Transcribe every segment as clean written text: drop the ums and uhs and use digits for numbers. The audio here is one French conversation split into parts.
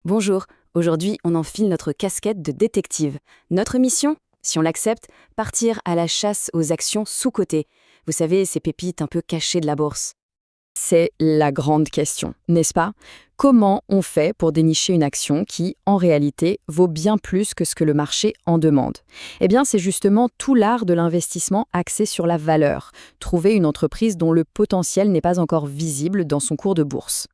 Bonjour, aujourd'hui on enfile notre casquette de détective. Notre mission, si on l'accepte, partir à la chasse aux actions sous-cotées. Vous savez, ces pépites un peu cachées de la bourse. C'est la grande question, n'est-ce pas? Comment on fait pour dénicher une action qui, en réalité, vaut bien plus que ce que le marché en demande? Eh bien, c'est justement tout l'art de l'investissement axé sur la valeur. Trouver une entreprise dont le potentiel n'est pas encore visible dans son cours de bourse.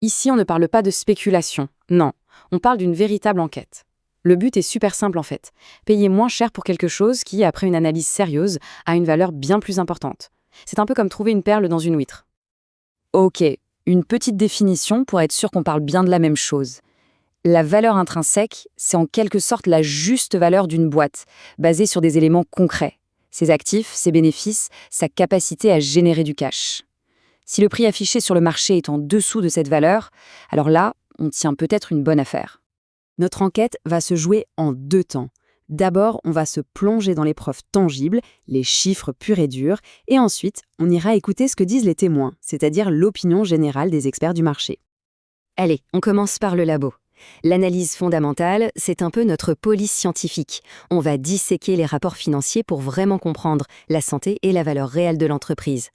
Ici, on ne parle pas de spéculation, non, on parle d'une véritable enquête. Le but est super simple en fait, payer moins cher pour quelque chose qui, après une analyse sérieuse, a une valeur bien plus importante. C'est un peu comme trouver une perle dans une huître. Ok, une petite définition pour être sûr qu'on parle bien de la même chose. La valeur intrinsèque, c'est en quelque sorte la juste valeur d'une boîte, basée sur des éléments concrets. Ses actifs, ses bénéfices, sa capacité à générer du cash. Si le prix affiché sur le marché est en dessous de cette valeur, alors là, on tient peut-être une bonne affaire. Notre enquête va se jouer en deux temps. D'abord, on va se plonger dans les preuves tangibles, les chiffres purs et durs, et ensuite, on ira écouter ce que disent les témoins, c'est-à-dire l'opinion générale des experts du marché. Allez, on commence par le labo. L'analyse fondamentale, c'est un peu notre police scientifique. On va disséquer les rapports financiers pour vraiment comprendre la santé et la valeur réelle de l'entreprise.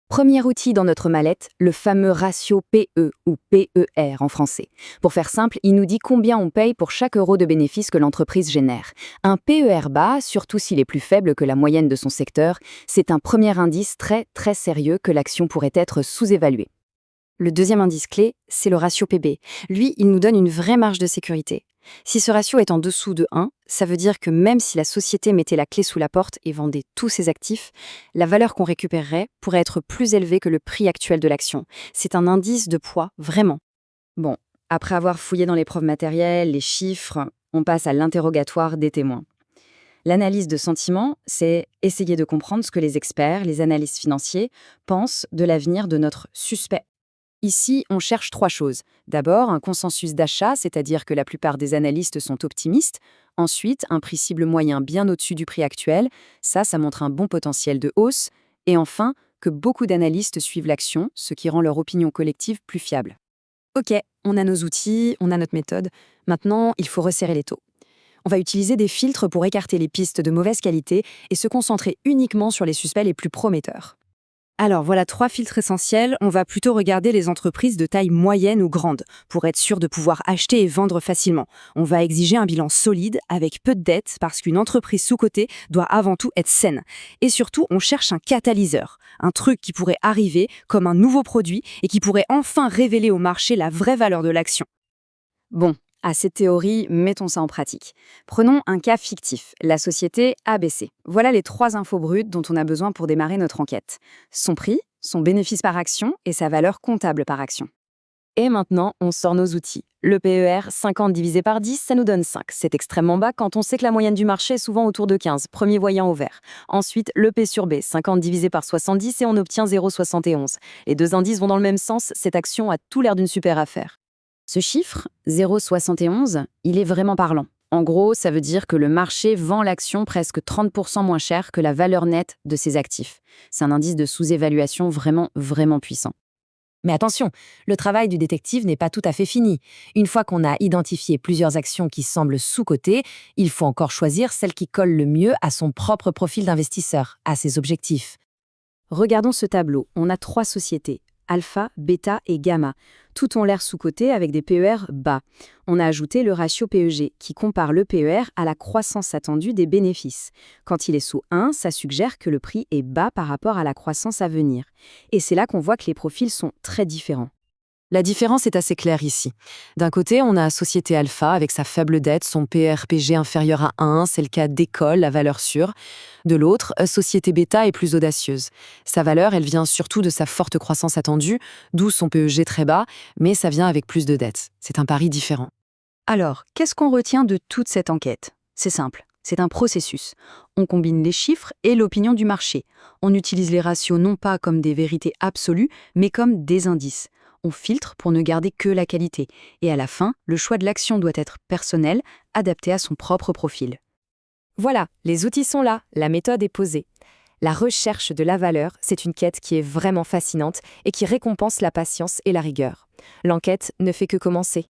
Premier outil dans notre mallette, le fameux ratio PE ou PER en français. Pour faire simple, il nous dit combien on paye pour chaque euro de bénéfice que l'entreprise génère. Un PER bas, surtout s'il est plus faible que la moyenne de son secteur, c'est un premier indice très très sérieux que l'action pourrait être sous-évaluée. Le deuxième indice clé, c'est le ratio PB. Lui, il nous donne une vraie marge de sécurité. Si ce ratio est en dessous de 1, ça veut dire que même si la société mettait la clé sous la porte et vendait tous ses actifs, la valeur qu'on récupérerait pourrait être plus élevée que le prix actuel de l'action. C'est un indice de poids, vraiment. Bon, après avoir fouillé dans les preuves matérielles, les chiffres, on passe à l'interrogatoire des témoins. L'analyse de sentiment, c'est essayer de comprendre ce que les experts, les analystes financiers, pensent de l'avenir de notre suspect. Ici, on cherche trois choses. D'abord, un consensus d'achat, c'est-à-dire que la plupart des analystes sont optimistes. Ensuite, un prix cible moyen bien au-dessus du prix actuel. Ça montre un bon potentiel de hausse. Et enfin, que beaucoup d'analystes suivent l'action, ce qui rend leur opinion collective plus fiable. Ok, on a nos outils, on a notre méthode. Maintenant, il faut resserrer les taux. On va utiliser des filtres pour écarter les pistes de mauvaise qualité et se concentrer uniquement sur les suspects les plus prometteurs. Alors voilà 3 filtres essentiels, on va plutôt regarder les entreprises de taille moyenne ou grande, pour être sûr de pouvoir acheter et vendre facilement. On va exiger un bilan solide, avec peu de dettes, parce qu'une entreprise sous-cotée doit avant tout être saine. Et surtout, on cherche un catalyseur, un truc qui pourrait arriver comme un nouveau produit et qui pourrait enfin révéler au marché la vraie valeur de l'action. Bon, à cette théorie, mettons ça en pratique. Prenons un cas fictif, la société ABC. Voilà les 3 infos brutes dont on a besoin pour démarrer notre enquête. Son prix, son bénéfice par action et sa valeur comptable par action. Et maintenant, on sort nos outils. Le PER, 50 divisé par 10, ça nous donne 5. C'est extrêmement bas quand on sait que la moyenne du marché est souvent autour de 15, premier voyant au vert. Ensuite, le P sur B, 50 divisé par 70 et on obtient 0,71. Les deux indices vont dans le même sens, cette action a tout l'air d'une super affaire. Ce chiffre, 0,71, il est vraiment parlant. En gros, ça veut dire que le marché vend l'action presque 30% moins cher que la valeur nette de ses actifs. C'est un indice de sous-évaluation vraiment, vraiment puissant. Mais attention, le travail du détective n'est pas tout à fait fini. Une fois qu'on a identifié plusieurs actions qui semblent sous-cotées, il faut encore choisir celle qui colle le mieux à son propre profil d'investisseur, à ses objectifs. Regardons ce tableau. On a 3 sociétés. Alpha, bêta et gamma. Toutes ont l'air sous-cotées avec des PER bas. On a ajouté le ratio PEG qui compare le PER à la croissance attendue des bénéfices. Quand il est sous 1, ça suggère que le prix est bas par rapport à la croissance à venir. Et c'est là qu'on voit que les profils sont très différents. La différence est assez claire ici. D'un côté, on a Société Alpha avec sa faible dette, son PRPG inférieur à 1, c'est le cas d'École, la valeur sûre. De l'autre, Société Bêta est plus audacieuse. Sa valeur, elle vient surtout de sa forte croissance attendue, d'où son PEG très bas, mais ça vient avec plus de dettes. C'est un pari différent. Alors, qu'est-ce qu'on retient de toute cette enquête? C'est simple. C'est un processus. On combine les chiffres et l'opinion du marché. On utilise les ratios non pas comme des vérités absolues, mais comme des indices. On filtre pour ne garder que la qualité. Et à la fin, le choix de l'action doit être personnel, adapté à son propre profil. Voilà, les outils sont là, la méthode est posée. La recherche de la valeur, c'est une quête qui est vraiment fascinante et qui récompense la patience et la rigueur. L'enquête ne fait que commencer.